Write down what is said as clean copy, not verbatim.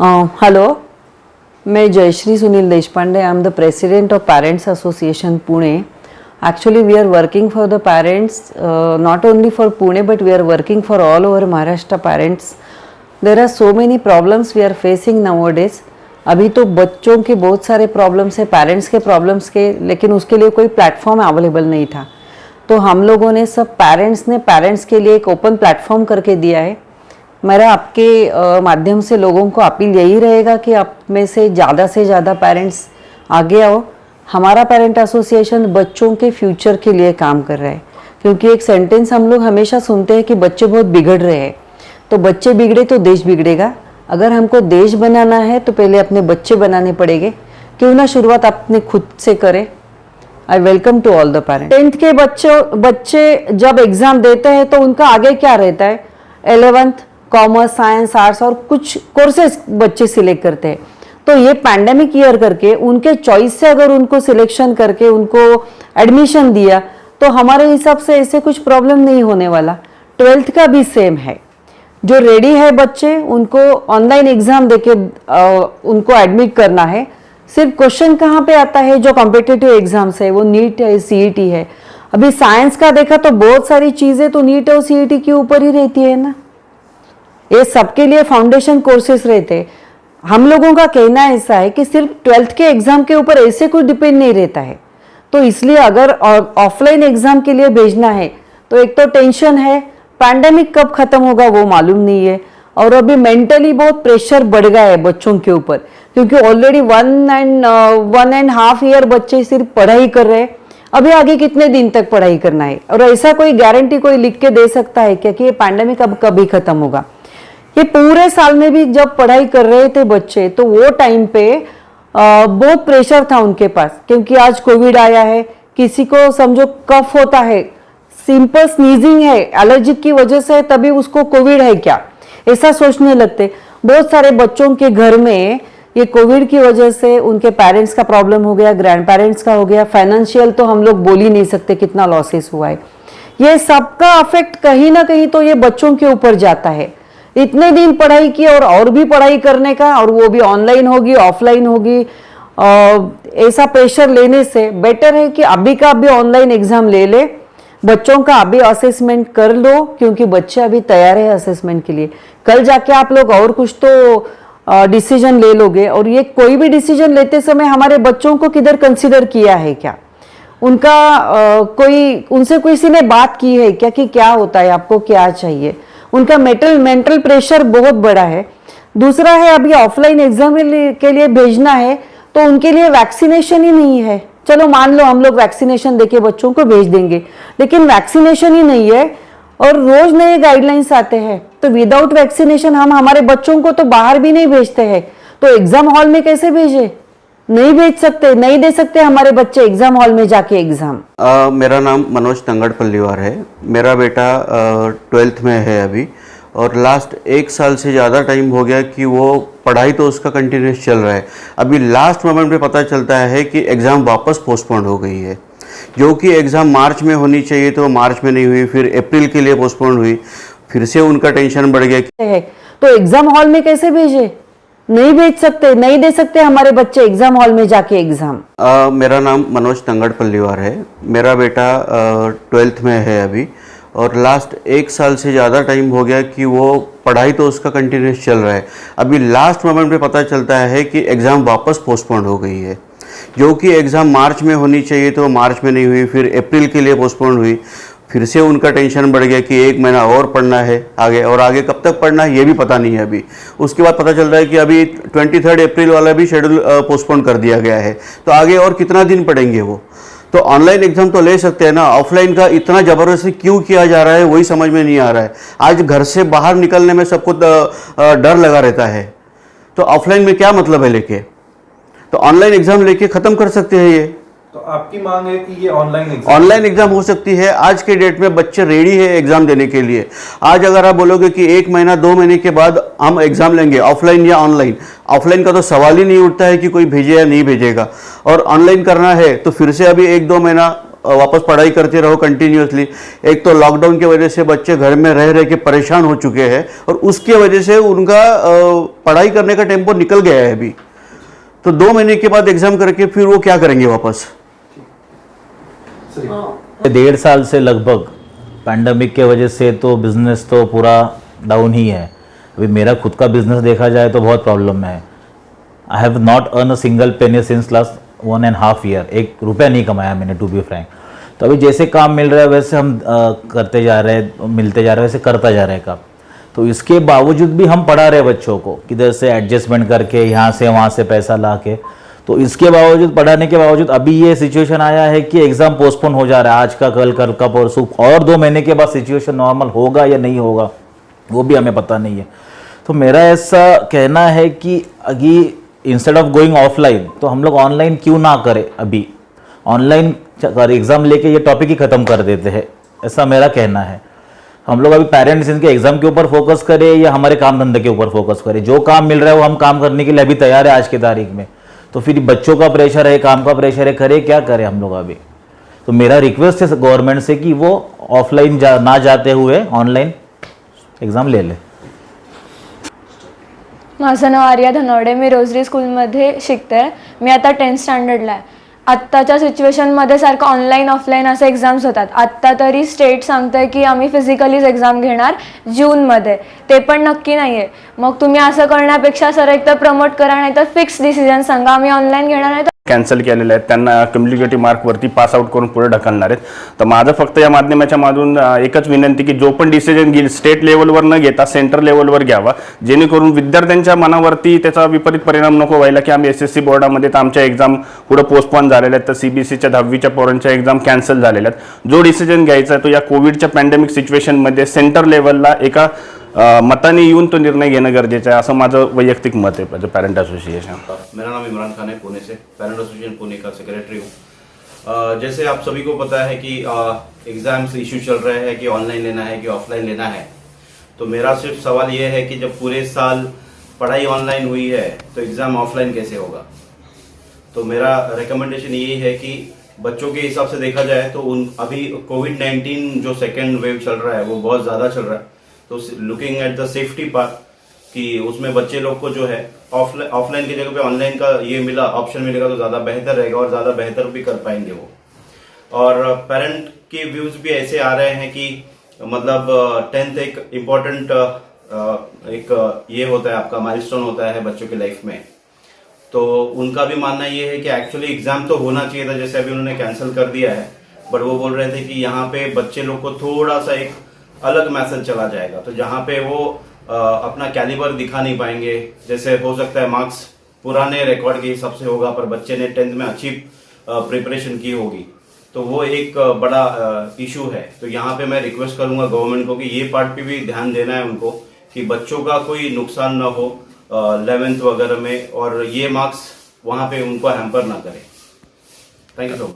Hello, मैं Jayashree Sunil Deshpande. I am the president of parents association Pune. Actually, we are working for the parents, not only for Pune, but we are working for all over Maharashtra parents. There are so many problems we are facing nowadays. अभी तो बच्चों के बहुत सारे problems है, parents के problems के, लेकिन उसके लिए कोई प्लेटफॉर्म अवेलेबल नहीं था. तो हम लोगों ने सब पेरेंट्स के लिए एक ओपन प्लेटफॉर्म करके दिया है. मेरा आपके माध्यम से लोगों को अपील यही रहेगा कि आप में से ज़्यादा पेरेंट्स आगे आओ. हमारा पेरेंट एसोसिएशन बच्चों के फ्यूचर के लिए काम कर रहा है, क्योंकि एक सेंटेंस हम लोग हमेशा सुनते हैं कि बच्चे बहुत बिगड़ रहे हैं. तो बच्चे बिगड़े तो देश बिगड़ेगा. अगर हमको देश बनाना है तो पहले अपने बच्चे बनाने पड़ेंगे. क्यों ना शुरुआत अपने खुद से करें. I welcome to all the parents. 10th के बच्चे जब एग्जाम देते हैं तो उनका आगे क्या रहता है. 11th कॉमर्स, साइंस, आर्ट्स और कुछ कोर्सेज बच्चे सिलेक्ट करते हैं. तो ये पैंडेमिक ईयर करके उनके चॉइस से अगर उनको सिलेक्शन करके उनको एडमिशन दिया तो हमारे हिसाब से ऐसे कुछ प्रॉब्लम नहीं होने वाला. 12th का भी सेम है. जो रेडी है बच्चे उनको ऑनलाइन एग्जाम देके उनको एडमिट करना है. सिर्फ क्वेश्चन कहाँ पे आता है, जो कॉम्पिटिटिव एग्जाम्स है वो नीट है, सीईटी है. अभी साइंस का देखा तो बहुत सारी चीजें तो नीट और सीईटी के ऊपर ही रहती है ना. ये सबके लिए फाउंडेशन कोर्सेस रहते हैं. हम लोगों का कहना ऐसा है कि सिर्फ 12th के एग्जाम के ऊपर ऐसे कोई डिपेंड नहीं रहता है. तो इसलिए अगर ऑफलाइन एग्जाम के लिए भेजना है तो एक तो टेंशन है, पैंडेमिक कब खत्म होगा वो मालूम नहीं है, और अभी मेंटली बहुत प्रेशर बढ़ गया है बच्चों के ऊपर, क्योंकि ऑलरेडी 1.5 ईयर बच्चे सिर्फ पढ़ाई कर रहे हैं. अभी आगे कितने दिन तक पढ़ाई करना है, और ऐसा कोई गारंटी कोई लिख के दे सकता है क्या कि ये पैंडेमिक अब कभी खत्म होगा. ये पूरे साल में भी जब पढ़ाई कर रहे थे बच्चे तो वो टाइम पे बहुत प्रेशर था उनके पास, क्योंकि आज कोविड आया है. किसी को समझो कफ होता है, सिंपल स्नीजिंग है, एलर्जिक की वजह से, तभी उसको कोविड है क्या, ऐसा सोचने लगते. बहुत सारे बच्चों के घर में ये कोविड की वजह से उनके पेरेंट्स का प्रॉब्लम हो गया, ग्रैंड पेरेंट्स का हो गया. फाइनेंशियल तो हम लोग बोल ही नहीं सकते कितना लॉसेस हुआ है. ये सबका अफेक्ट कहीं ना कहीं तो ये बच्चों के ऊपर जाता है. इतने दिन पढ़ाई की और भी पढ़ाई करने का, और वो भी ऑनलाइन होगी ऑफलाइन होगी, ऐसा प्रेशर लेने से बेटर है कि अभी का अभी ऑनलाइन एग्जाम ले ले, बच्चों का अभी असेसमेंट कर लो, क्योंकि बच्चे अभी तैयार है असेसमेंट के लिए. कल जाके आप लोग और कुछ तो डिसीजन ले लोगे, और ये कोई भी डिसीजन लेते समय हमारे बच्चों को किधर कंसिडर किया है क्या, उनका उनसे किसी ने बात की है क्या कि क्या होता है, आपको क्या चाहिए. उनका मेंटल प्रेशर बहुत बड़ा है. दूसरा है अभी ऑफलाइन एग्जाम के लिए भेजना है तो उनके लिए वैक्सीनेशन ही नहीं है. चलो मान लो हम लोग वैक्सीनेशन देके बच्चों को भेज देंगे, लेकिन वैक्सीनेशन ही नहीं है और रोज नए गाइडलाइंस आते हैं. तो विदाउट वैक्सीनेशन हम हमारे बच्चों को तो बाहर भी नहीं भेजते हैं, तो एग्जाम हॉल में कैसे भेजे. नहीं भेज सकते, नहीं दे सकते हमारे बच्चे एग्जाम हॉल में जाके एग्जाम. मेरा नाम मनोज तंगड़ पल्लीवार है. मेरा बेटा 12th में है अभी, और लास्ट 1 साल से ज़्यादा टाइम हो गया कि वो पढ़ाई तो उसका कंटिन्यूस चल रहा है. अभी लास्ट मोमेंट पे पता चलता है कि एग्ज़ाम वापस पोस्टपोन हो गई है. जो कि एग्ज़ाम मार्च में होनी चाहिए तो मार्च में नहीं हुई, फिर अप्रैल के लिए पोस्टपोन हुई. फिर से उनका टेंशन बढ़ गया. तो एग्जाम हॉल में कैसे भेजे. नहीं भेज सकते, नहीं दे सकते हमारे बच्चे एग्जाम हॉल में जाके एग्जाम. मेरा नाम मनोज तंगड़ पल्लीवार है. मेरा बेटा 12th में है अभी, और लास्ट 1 साल से ज़्यादा टाइम हो गया कि वो पढ़ाई तो उसका कंटिन्यूस चल रहा है. अभी लास्ट मोमेंट पे पता चलता है कि एग्ज़ाम वापस पोस्टपोन हो गई है. जो कि एग्ज़ाम मार्च में होनी चाहिए तो मार्च में नहीं हुई, फिर अप्रैल के लिए पोस्टपोन हुई. फिर से उनका टेंशन बढ़ गया कि 1 महीना और पढ़ना है आगे, और आगे कब तक पढ़ना है ये भी पता नहीं है अभी. उसके बाद पता चल रहा है कि अभी 23 अप्रैल वाला भी शेड्यूल पोस्टपोन कर दिया गया है. तो आगे और कितना दिन पढ़ेंगे वो. तो ऑनलाइन एग्जाम तो ले सकते हैं ना, ऑफलाइन का इतना ज़बरदस्ती क्यों किया जा रहा है वही समझ में नहीं आ रहा है. आज घर से बाहर निकलने में सबको डर लगा रहता है, तो ऑफलाइन में क्या मतलब है लेके. तो ऑनलाइन एग्जाम लेके ख़त्म कर सकते हैं ये. तो आपकी मांग है कि ये ऑनलाइन एग्जाम हो सकती है. आज के डेट में बच्चे रेडी है एग्जाम देने के लिए. आज अगर आप बोलोगे कि 1 महीना 2 महीने के बाद हम एग्जाम लेंगे, ऑफलाइन या ऑनलाइन, ऑफलाइन का तो सवाल ही नहीं उठता है कि कोई भेजे या नहीं भेजेगा. और ऑनलाइन करना है तो फिर से अभी 1-2 महीना वापस पढ़ाई करते रहो कंटिन्यूसली। एक तो लॉकडाउन की वजह से बच्चे घर में रह रह के परेशान हो चुके हैं और उसके वजह से उनका पढ़ाई करने का टेम्पो निकल गया है अभी। तो 2 महीने के बाद एग्जाम करके फिर वो क्या करेंगे वापस? 1.5 साल से लगभग पैंडमिक के वजह से तो बिजनेस तो पूरा डाउन ही है। अभी मेरा खुद का बिजनेस देखा जाए तो बहुत प्रॉब्लम में है। I have not earn a single penny since last 1.5 year. 1 रुपया नहीं कमाया मैंने, टू बी फ्रैंक। तो अभी जैसे काम मिल रहा है वैसे हम करते जा रहे हैं, मिलते जा रहे हैं, वैसे करता जा रहे हैं काम। तो इसके बावजूद भी हम पढ़ा रहे बच्चों को किधर से एडजस्टमेंट करके, यहाँ से वहाँ से पैसा ला के। तो इसके बावजूद, पढ़ाने के बावजूद अभी ये सिचुएशन आया है कि एग्ज़ाम पोस्टपोन हो जा रहा है, आज का कल, कल का परसों, और 2 महीने के बाद सिचुएशन नॉर्मल होगा या नहीं होगा वो भी हमें पता नहीं है। तो मेरा ऐसा कहना है कि अभी इंस्टेड ऑफ गोइंग ऑफलाइन तो हम लोग ऑनलाइन क्यों ना करें। अभी ऑनलाइन एग्ज़ाम लेके ये टॉपिक ही ख़त्म कर देते हैं, ऐसा मेरा कहना है। हम लोग अभी पेरेंट्स इनके एग्जाम के ऊपर फोकस करें या हमारे काम धंधे के ऊपर फोकस करें। जो काम मिल रहा है वो हम काम करने के लिए अभी तैयार है आज की तारीख में। तो फिर बच्चों का प्रेशर है, काम का प्रेशर है, करे क्या करें हम लोग अभी। तो मेरा रिक्वेस्ट है गवर्नमेंट से कि वो ऑफलाइन ना जाते हुए ऑनलाइन एग्जाम ले ले। माझं नाव आर्या धनवडे, मी रोजरी स्कूलमध्ये शिकते। मी आता 10th स्टँडर्डला आहे। आत्ताच्या सिच्युएशनमध्ये सारखं ऑनलाईन ऑफलाईन असे एक्झाम्स होतात। आत्ता तरी स्टेट सांगतंय की आम्ही फिजिकलीच एक्झाम घेणार जूनमध्ये, ते पण नक्की नाही आहे। मग तुम्ही असं करण्यापेक्षा सर एक तर प्रमोट करा, नाही तर फिक्स डिसिजन सांगा आम्ही ऑनलाईन घेणार नाही। कॅन्सल केलेले आहेत, त्यांना कम्युनिकेटिव्ह मार्कवरती पास आउट करून पुढे ढकलणार आहेत। तर माझं फक्त या माध्यमाच्या मधून एकच विनंती की जो पण डिसिजन घेईल स्टेट लेवलवर न घेता सेंटर लेवलवर घ्यावा, जेणेकरून विद्यार्थ्यांच्या मनावरती त्याचा विपरीत परिणाम नको व्हायला की आम्ही SSC बोर्डामध्ये तर आमच्या एक्झाम पुढे पोस्टपोन झालेल्या आहेत, तर CBSEच्या 10वीच्या पोरांच्या एक्झाम कॅन्सल झालेल्या आहेत। जो डिसिजन घ्यायचा आहे तो या कोविडच्या पॅन्डेमिक सिच्युएशनमध्ये सेंटर लेवलला एका मताने येऊन तो निर्णय घेणं गरजेचं आहे, असं माझं वैयक्तिक मत आहे पेरेंट एसोसिएशन। मेरा नाम इमरान खान है, पुणे से, पेरेंट एसोसिएशन पुणे का सेक्रेटरी हूँ। जैसे आप सभी को पता है कि एग्जाम्स इशू चल रहे हैं कि ऑनलाइन लेना है कि ऑफलाइन लेना है। तो मेरा सिर्फ सवाल ये है कि जब पूरे साल पढ़ाई ऑनलाइन हुई है तो एग्ज़ाम ऑफलाइन कैसे होगा। तो मेरा रिकमेंडेशन यही है कि बच्चों के हिसाब से देखा जाए तो अभी कोविड-19 जो सेकेंड वेव चल रहा है वो बहुत ज़्यादा चल रहा है। तो looking at the safety part कि उसमें बच्चे लोग को जो है ऑफलाइन की जगह पे ऑनलाइन का ये मिला ऑप्शन मिलेगा तो ज़्यादा बेहतर रहेगा और ज़्यादा बेहतर भी कर पाएंगे वो। और पेरेंट के व्यूज़ भी ऐसे आ रहे हैं कि मतलब 10th एक इम्पोर्टेंट एक ये होता है, आपका माइलस्टोन होता है बच्चों की लाइफ में। तो उनका भी मानना ये है कि एक्चुअली एग्जाम तो होना चाहिए था, जैसे अभी उन्होंने कैंसिल कर दिया है, बट वो बोल रहे थे कि यहाँ पे बच्चे लोग को थोड़ा सा एक अलग मैसेज चला जाएगा। तो जहाँ पे वो अपना कैलिबर दिखा नहीं पाएंगे, जैसे हो सकता है मार्क्स पुराने रिकॉर्ड के हिसाब से होगा पर बच्चे ने 10th में अच्छी प्रिपरेशन की होगी, तो वो एक बड़ा इशू है। तो यहाँ पे मैं रिक्वेस्ट करूंगा गवर्नमेंट को कि ये पार्ट पे भी ध्यान देना है उनको कि बच्चों का कोई नुकसान ना हो 11th वगैरह में, और ये मार्क्स वहाँ पे उनको हैम्पर ना करे। Thank you so much.